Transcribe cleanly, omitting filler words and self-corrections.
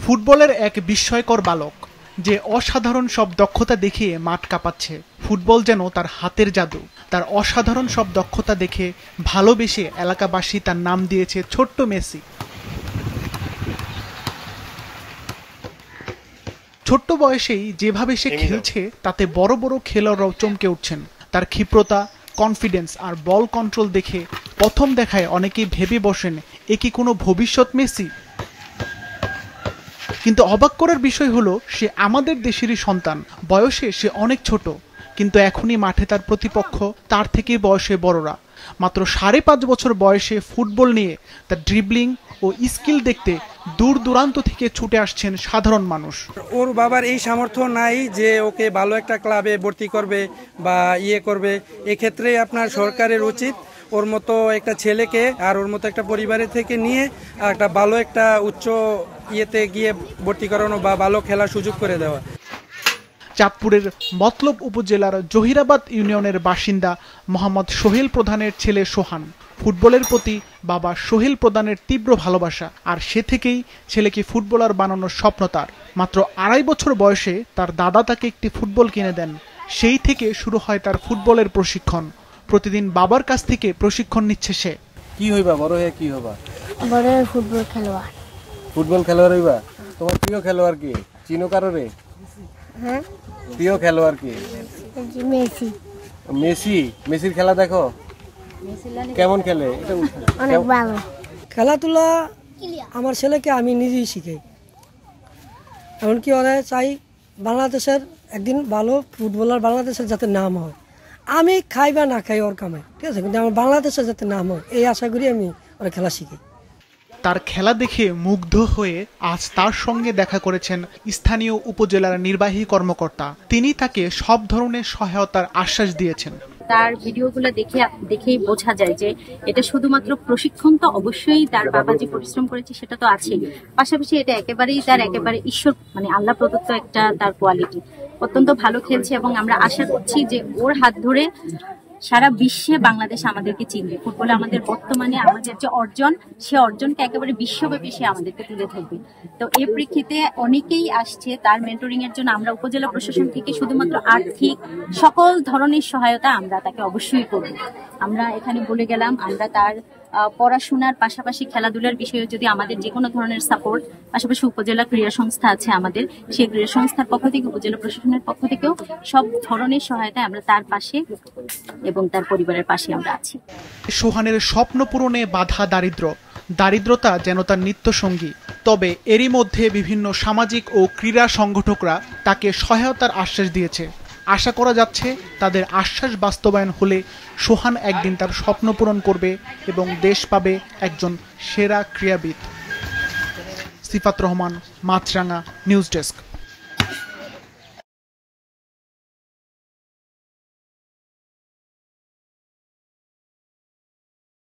ফুটবলের এক বিস্ময়কর বালক যে অসাধারণ সব দক্ষতা দেখিয়ে মাঠ কাঁপাচ্ছে। ফুটবল যেন তার হাতের জাদু। তার অসাধারণ সব দক্ষতা দেখে ভালোবেসে এলাকাবাসী তার নাম দিয়েছে ছোট্ট মেসি। ছোট্ট বয়সেই যেভাবে সে খেলছে তাতে বড় বড় খেলোয়াড়রাও চমকে উঠছেন। তার ক্ষিপ্রতা, কনফিডেন্স আর বল কন্ট্রোল দেখে প্রথম দেখায় অনেকেই ভেবে বসেন এ কি কোনো ভবিষ্যৎ মেসি। কিন্তু অবাক করার বিষয় হলো সে আমাদের দেশেরই সন্তান। বয়সে সে অনেক ছোট, কিন্তু এখনই মাঠে তার প্রতিপক্ষ তার থেকে বয়সে বড়রা। মাত্র 5.5 বছর বয়সে ফুটবল নিয়ে তার ড্রিবলিং ও স্কিল দেখতে দূর দূরান্ত থেকে ছুটে আসছেন সাধারণ মানুষ। ওর বাবার এই সামর্থ্য নাই যে ওকে ভালো একটা ক্লাবে ভর্তি করবে বা করবে। এক্ষেত্রে আপনার সরকারের উচিত ওর মতো একটা ছেলেকে আর ওর মতো একটা পরিবারের থেকে নিয়ে একটা ভালো একটা উচ্চ গিয়ে ভর্তি করানো বা ভালো খেলার সুযোগ করে দেওয়া। চাঁদপুরের মতলব উপজেলার জহিরাবাদ ইউনিয়নের বাসিন্দা মোহাম্মদ সোহেল প্রধানের ছেলে সোহান। ফুটবলের প্রতি বাবা সোহেল প্রধানের তীব্র ভালোবাসা, আর সে থেকেই ছেলেকে ফুটবলার বানানোর স্বপ্ন তার। মাত্র 2.5 বছর বয়সে তার দাদা তাকে একটি ফুটবল কিনে দেন। সেই থেকে শুরু হয় তার ফুটবলের প্রশিক্ষণ। প্রতিদিন বাবার কাছ থেকে প্রশিক্ষণ নিচ্ছে সে। কি হইবা বড় হয়ে? কি হবা? বড় হয়ে ফুটবল খেলোয়াড়। ফুটবল খেলোয়াড় হইবা? তোমার প্রিয় খেলোয়াড় কি? চিনো কারোরে? হ্যাঁ, প্রিয় খেলোয়াড় কি? মেসি। মেসি? মেসির খেলা দেখো? কেমন খেলে? অনেক ভালো। খেলাধুলা আমার ছেলেকে আমি নিজেই শিখাই। এমনকি ওরা চাই বাংলাদেশের একদিন ভালো ফুটবলার, বাংলাদেশের যাতে নাম হয়। আমি খাই বা না খাই ওর কামাই, ঠিক আছে, কিন্তু আমার বাংলাদেশের যাতে নাম হয় এই আশা করি আমি ওরা খেলা শিখি। তার খেলা দেখে মুগ্ধ হয়ে আজ তার সঙ্গে দেখা করেছেন স্থানীয় উপজেলার নির্বাহী কর্মকর্তা। তিনি তাকে সব ধরনের সহায়তার আশ্বাস দিয়েছেন। তার ভিডিওগুলো দেখেই বোঝা যায় যে এটা শুধুমাত্র প্রশিক্ষণ তো অবশ্যই তার বাবা যে পরিশ্রম করেছে সেটা তো আছেই, পাশাপাশি এটা একেবারেই তার একেবারে ঈশ্বর মানে আল্লাহ প্রদত্ত একটা তার কোয়ালিটি। অত্যন্ত ভালো খেলছে এবং আমরা আশা করছি যে ওর হাত ধরে সারা বিশ্বে বাংলাদেশ আমাদেরকে চিনবে। ফুটবলে আমাদের বর্তমানে আমাদের যে অর্জন, সে অর্জনকে একেবারে বিশ্বব্যাপী সে আমাদেরকে তুলে ধরবে। তো এই প্রেক্ষিতে অনেকেই আসছে তার মেন্টরিং এর জন্য। আমরা উপজেলা প্রশাসন থেকে শুধুমাত্র আর্থিক সকল ধরনের সহায়তা আমরা তাকে অবশ্যই করব। আমরা এখানে বলে গেলাম আমরা তার পড়াশোনার পাশাপাশি খেলাধুলার বিষয়ে যদি আমাদের যে কোনো ধরনের সাপোর্ট, পাশাপাশি উপজেলা ক্রীড়া সংস্থা আছে আমাদের, সেই ক্রীড়া সংস্থার পক্ষ থেকে উপজেলা প্রশাসনের পক্ষ থেকেও সব ধরনের সহায়তা আমরা তার পাশে এবং তার পরিবারের পাশে আমরা আছি। সোহানের স্বপ্ন পূরণে বাধা দারিদ্রতা যেন তার নিত্যসঙ্গী। তবে এরই মধ্যে বিভিন্ন সামাজিক ও ক্রীড়া সংগঠকরা তাকে সহায়তার আশ্বাস দিয়েছে। আশা করা যাচ্ছে তাদের আশ্বাস বাস্তবায়ন হলে সোহান একদিন তার স্বপ্ন পূরণ করবে এবং দেশ পাবে একজন সেরা ক্রীড়াবিদ। সিফাত রহমান, মাছরাঙা নিউজ ডেস্ক।